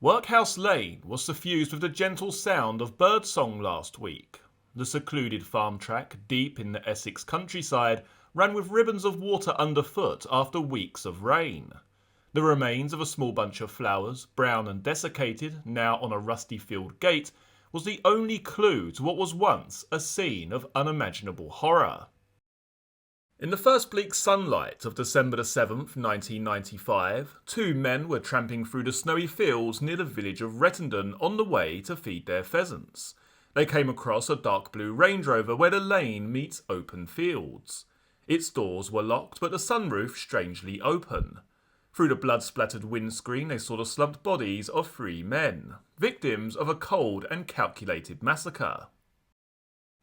Workhouse Lane was suffused with the gentle sound of birdsong last week. The secluded farm track, deep in the Essex countryside, ran with ribbons of water underfoot after weeks of rain. The remains of a small bunch of flowers, brown and desiccated, now on a rusty field gate, was the only clue to what was once a scene of unimaginable horror. In the first bleak sunlight of December the 7th, 1995, two men were tramping through the snowy fields near the village of Rettendon on the way to feed their pheasants. They came across a dark blue Range Rover where the lane meets open fields. Its doors were locked, but the sunroof strangely open. Through the blood-splattered windscreen they saw the slumped bodies of three men, victims of a cold and calculated massacre.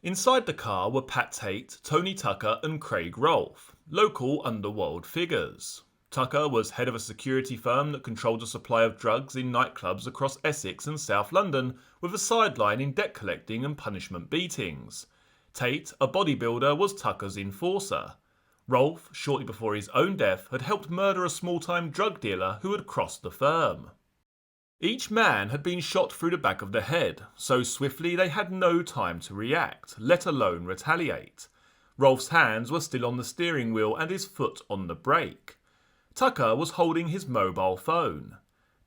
Inside the car were Pat Tate, Tony Tucker and Craig Rolfe, local underworld figures. Tucker was head of a security firm that controlled the supply of drugs in nightclubs across Essex and South London, with a sideline in debt collecting and punishment beatings. Tate, a bodybuilder, was Tucker's enforcer. Rolfe, shortly before his own death, had helped murder a small-time drug dealer who had crossed the firm. Each man had been shot through the back of the head, so swiftly they had no time to react, let alone retaliate. Rolfe's hands were still on the steering wheel and his foot on the brake. Tucker was holding his mobile phone.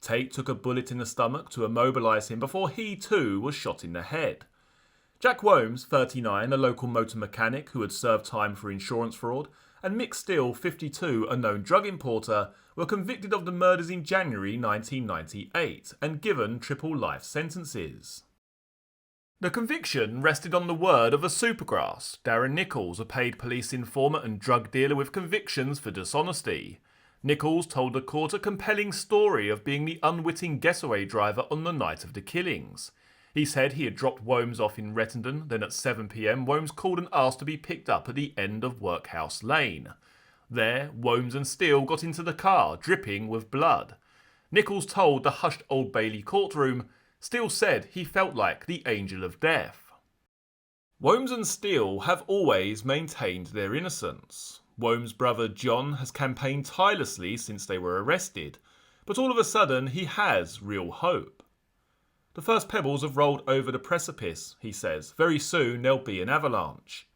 Tate took a bullet in the stomach to immobilise him before he too was shot in the head. Jack Womes, 39, a local motor mechanic who had served time for insurance fraud, and Mick Steele, 52, a known drug importer, were convicted of the murders in January 1998 and given triple life sentences. The conviction rested on the word of a supergrass, Darren Nichols, a paid police informant and drug dealer with convictions for dishonesty. Nichols told the court a compelling story of being the unwitting getaway driver on the night of the killings. He said he had dropped Womes off in Rettendon, then at 7 p.m. Womes called and asked to be picked up at the end of Workhouse Lane. There, Womes and Steele got into the car, dripping with blood. Nichols told the hushed Old Bailey courtroom, Steele said he felt like the angel of death. Womes and Steele have always maintained their innocence. Womes' brother John has campaigned tirelessly since they were arrested, but all of a sudden he has real hope. The first pebbles have rolled over the precipice, he says. Very soon there'll be an avalanche.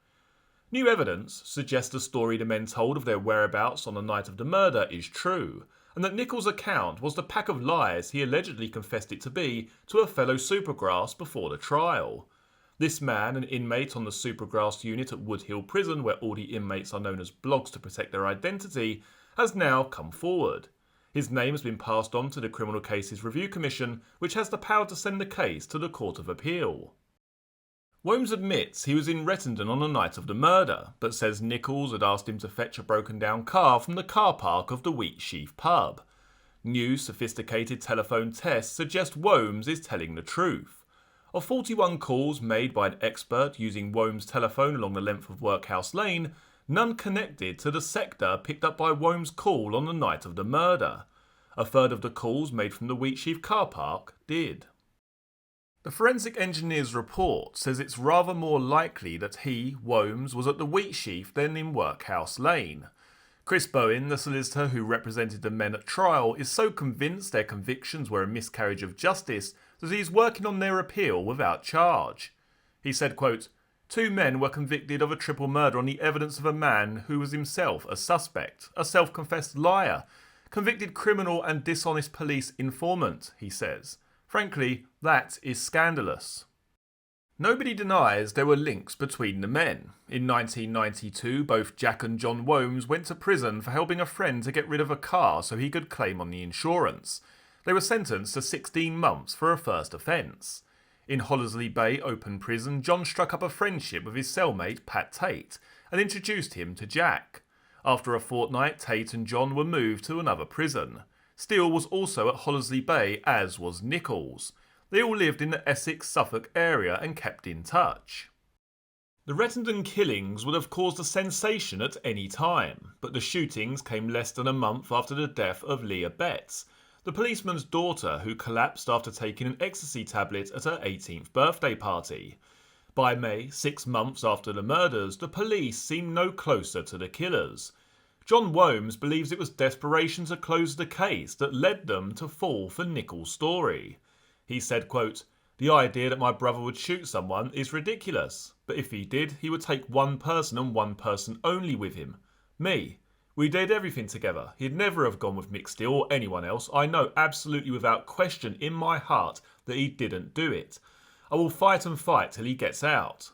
New evidence suggests the story the men told of their whereabouts on the night of the murder is true, and that Nichols' account was the pack of lies he allegedly confessed it to be to a fellow supergrass before the trial. This man, an inmate on the supergrass unit at Wood Hill Prison, where all the inmates are known as blogs to protect their identity, has now come forward. His name has been passed on to the Criminal Cases Review Commission, which has the power to send the case to the Court of Appeal. Womes admits he was in Rettendon on the night of the murder, but says Nichols had asked him to fetch a broken-down car from the car park of the Wheatsheaf pub. New sophisticated telephone tests suggest Womes is telling the truth. Of 41 calls made by an expert using Womes' telephone along the length of Workhouse Lane, none connected to the sector picked up by Womes' call on the night of the murder. A third of the calls made from the Wheatsheaf car park did. The forensic engineer's report says it's rather more likely that he, Womes, was at the Wheatsheaf than in Workhouse Lane. Chris Bowen, the solicitor who represented the men at trial, is so convinced their convictions were a miscarriage of justice that he is working on their appeal without charge. He said, quote, "Two men were convicted of a triple murder on the evidence of a man who was himself a suspect, a self-confessed liar, convicted criminal and dishonest police informant," he says. Frankly, that is scandalous. Nobody denies there were links between the men. In 1992, both Jack and John Womes went to prison for helping a friend to get rid of a car so he could claim on the insurance. They were sentenced to 16 months for a first offence. In Hollesley Bay Open Prison, John struck up a friendship with his cellmate Pat Tate and introduced him to Jack. After a fortnight, Tate and John were moved to another prison. Steele was also at Hollesley Bay, as was Nichols. They all lived in the Essex-Suffolk area and kept in touch. The Rettendon killings would have caused a sensation at any time, but the shootings came less than a month after the death of Leah Betts, the policeman's daughter who collapsed after taking an ecstasy tablet at her 18th birthday party. By May, 6 months after the murders, the police seemed no closer to the killers. John Womes believes it was desperation to close the case that led them to fall for Nichols' story. He said, quote, "The idea that my brother would shoot someone is ridiculous, but if he did, he would take one person and one person only with him. Me. We did everything together. He'd never have gone with Mick Steele or anyone else. I know absolutely without question in my heart that he didn't do it. I will fight and fight till he gets out."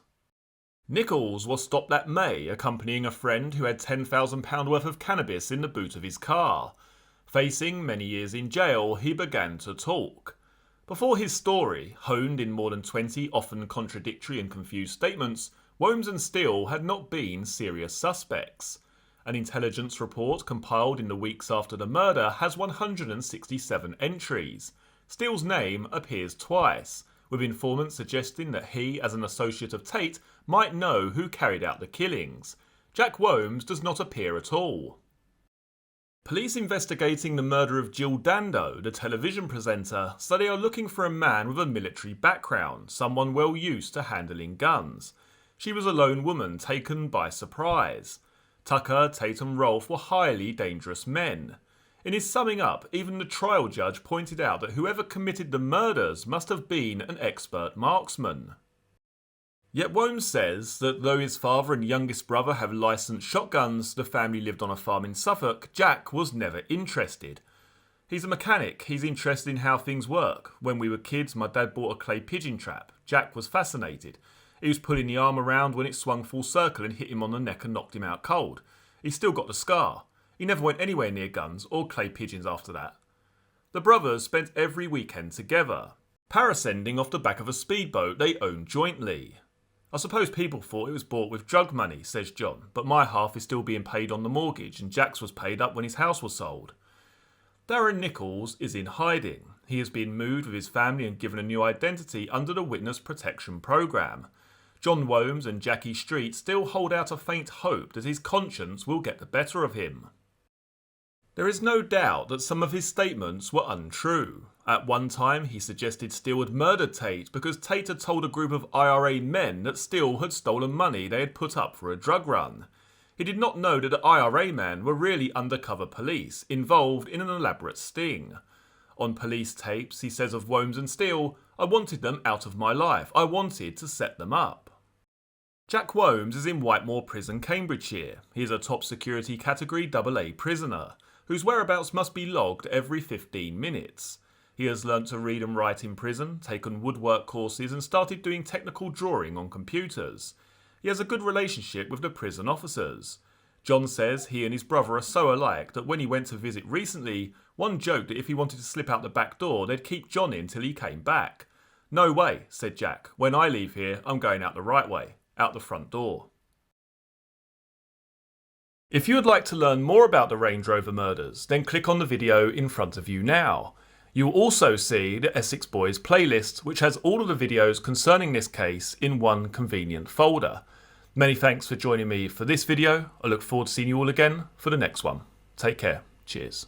Nichols was stopped that May accompanying a friend who had £10,000 worth of cannabis in the boot of his car. Facing many years in jail, he began to talk. Before his story, honed in more than 20 often contradictory and confused statements, Womes and Steele had not been serious suspects. An intelligence report compiled in the weeks after the murder has 167 entries. Steele's name appears twice, with informants suggesting that he, as an associate of Tate, might know who carried out the killings. Jack Womes does not appear at all. Police investigating the murder of Jill Dando, the television presenter, say they are looking for a man with a military background, someone well used to handling guns. She was a lone woman taken by surprise. Tucker, Tate and Rolfe were highly dangerous men. In his summing up, even the trial judge pointed out that whoever committed the murders must have been an expert marksman. Yet Womes says that though his father and youngest brother have licensed shotguns, the family lived on a farm in Suffolk, Jack was never interested. He's a mechanic, he's interested in how things work. When we were kids, my dad bought a clay pigeon trap. Jack was fascinated. He was pulling the arm around when it swung full circle and hit him on the neck and knocked him out cold. He's still got the scar. He never went anywhere near guns or clay pigeons after that. The brothers spent every weekend together, parascending off the back of a speedboat they owned jointly. "I suppose people thought it was bought with drug money," says John, "but my half is still being paid on the mortgage and Jack's was paid up when his house was sold." Darren Nichols is in hiding. He has been moved with his family and given a new identity under the Witness Protection Programme. John Womes and Jackie Street still hold out a faint hope that his conscience will get the better of him. There is no doubt that some of his statements were untrue. At one time, he suggested Steele had murdered Tate because Tate had told a group of IRA men that Steele had stolen money they had put up for a drug run. He did not know that the IRA men were really undercover police, involved in an elaborate sting. On police tapes, he says of Womes and Steele, "I wanted them out of my life. I wanted to set them up." Jack Womes is in Whitemoor Prison, Cambridgeshire. He is a top security category AA prisoner, whose whereabouts must be logged every 15 minutes. He has learnt to read and write in prison, taken woodwork courses and started doing technical drawing on computers. He has a good relationship with the prison officers. John says he and his brother are so alike that when he went to visit recently, one joked that if he wanted to slip out the back door, they'd keep John in till he came back. "No way," said Jack. "When I leave here, I'm going out the right way, out the front door." If you would like to learn more about the Range Rover murders, then click on the video in front of you now. You will also see the Essex Boys playlist, which has all of the videos concerning this case in one convenient folder. Many thanks for joining me for this video. I look forward to seeing you all again for the next one. Take care. Cheers.